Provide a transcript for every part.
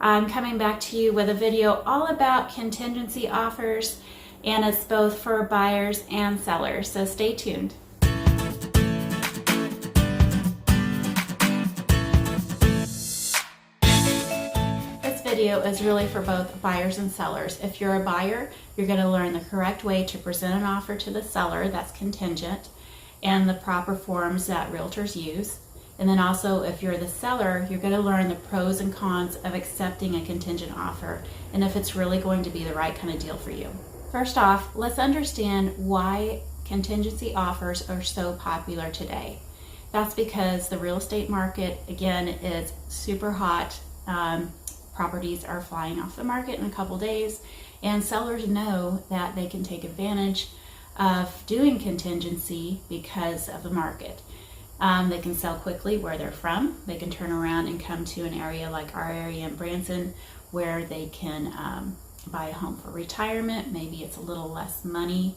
I'm coming back to you with a video all about contingency offers, and it's both for buyers and sellers, so stay tuned. This video is really for both buyers and sellers. If you're a buyer, you're going to learn the correct way to present an offer to the seller, that's contingent, and the proper forms that realtors use. And then also, if you're the seller, you're going to learn the pros and cons of accepting a contingent offer and if it's really going to be the right kind of deal for you. First off, let's understand why contingency offers are so popular today. That's because the real estate market, again, is super hot. Properties are flying off the market in a couple days, and sellers know that they can take advantage of doing contingency because of the market. They can sell quickly where they're from. They can turn around and come to an area like our area in Branson where they can buy a home for retirement. Maybe it's a little less money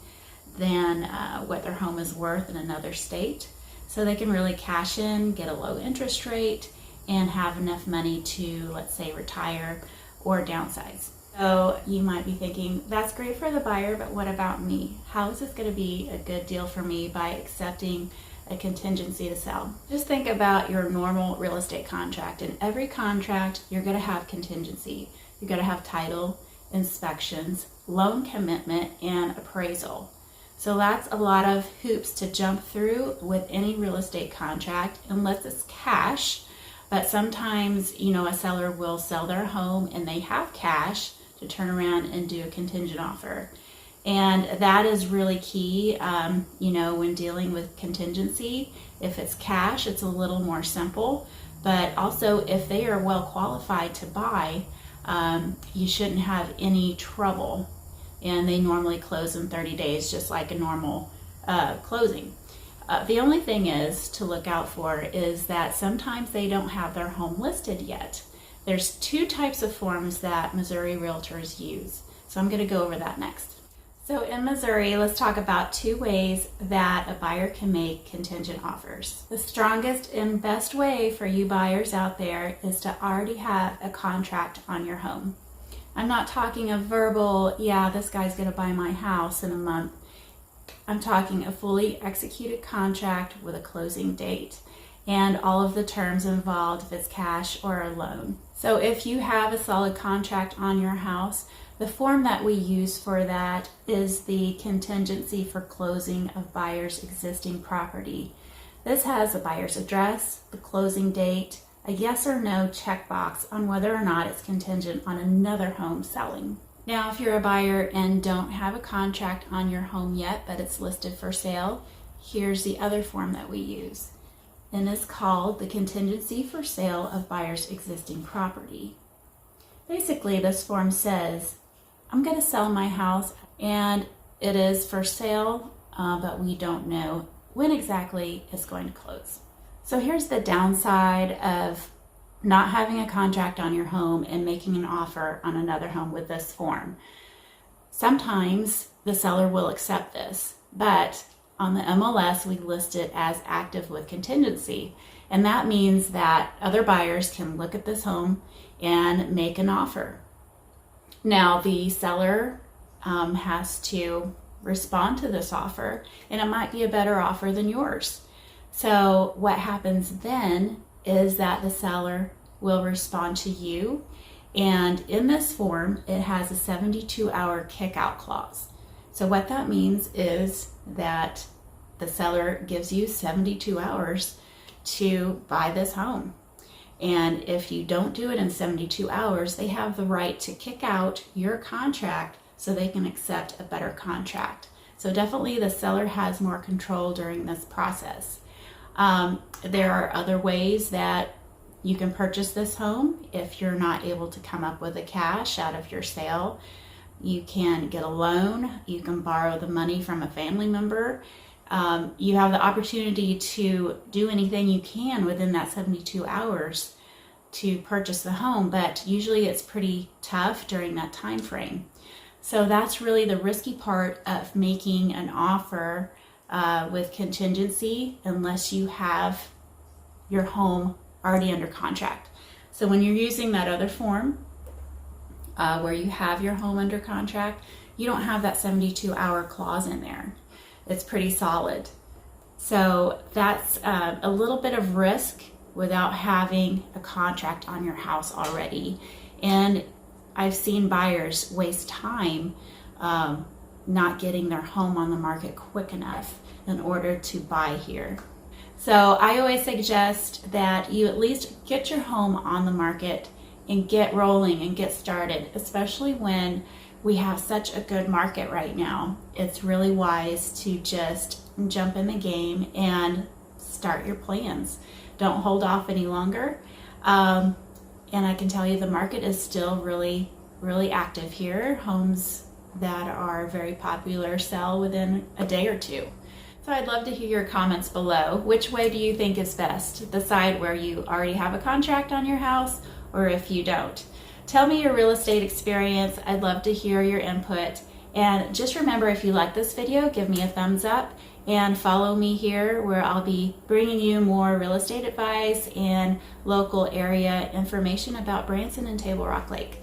than what their home is worth in another state. So they can really cash in, get a low interest rate, and have enough money to, let's say, retire or downsize. So you might be thinking, that's great for the buyer, but what about me? How is this going to be a good deal for me by accepting a contingency to sell? Just think about your normal real estate contract. In every contract, you're going to have contingency. You're going to have title, inspections, loan commitment, and appraisal. So that's a lot of hoops to jump through with any real estate contract, unless it's cash. But sometimes, a seller will sell their home and they have cash to turn around and do a contingent offer. And that is really key, when dealing with contingency. If it's cash, it's a little more simple. But also, if they are well qualified to buy, you shouldn't have any trouble. And they normally close in 30 days, just like a normal closing. The only thing is to look out for is that sometimes they don't have their home listed yet. There's two types of forms that Missouri realtors use. So I'm going to go over that next. So in Missouri, let's talk about two ways that a buyer can make contingent offers. The strongest and best way for you buyers out there is to already have a contract on your home. I'm not talking a verbal, yeah, this guy's going to buy my house in a month. I'm talking a fully executed contract with a closing date and all of the terms involved if it's cash or a loan. So if you have a solid contract on your house, the form that we use for that is the contingency for closing of buyer's existing property. This has the buyer's address, the closing date, a yes or no checkbox on whether or not it's contingent on another home selling. Now, if you're a buyer and don't have a contract on your home yet, but it's listed for sale, here's the other form that we use. And it's called the contingency for sale of buyer's existing property. Basically, this form says, I'm going to sell my house and it is for sale, but we don't know when exactly it's going to close. So here's the downside of not having a contract on your home and making an offer on another home with this form. Sometimes the seller will accept this, but on the MLS we list it as active with contingency, and that means that other buyers can look at this home and make an offer. Now the seller has to respond to this offer, and it might be a better offer than yours. So what happens then is that the seller will respond to you, and in this form it has a 72-hour kick-out clause. So what that means is that the seller gives you 72 hours to buy this home, and if you don't do it in 72 hours, they have the right to kick out your contract so they can accept a better contract. So definitely the seller has more control during this process. There are other ways that you can purchase this home if you're not able to come up with the cash out of your sale. You can get a loan. You can borrow the money from a family member. You have the opportunity to do anything you can within that 72 hours to purchase the home, but usually it's pretty tough during that time frame. So that's really the risky part of making an offer with contingency, unless you have your home already under contract. So when you're using that other form, where you have your home under contract, you don't have that 72-hour clause in there. It's pretty solid. So that's a little bit of risk without having a contract on your house already. And I've seen buyers waste time not getting their home on the market quick enough in order to buy here. So I always suggest that you at least get your home on the market and get rolling and get started, especially when we have such a good market right now. It's really wise to just jump in the game and start your plans. Don't hold off any longer. And I can tell you the market is still really, really active here. Homes that are very popular sell within a day or two. So I'd love to hear your comments below. Which way do you think is best? The side where you already have a contract on your house, or if you don't? Tell me your real estate experience. I'd love to hear your input. And just remember, if you like this video, give me a thumbs up and follow me here where I'll be bringing you more real estate advice and local area information about Branson and Table Rock Lake.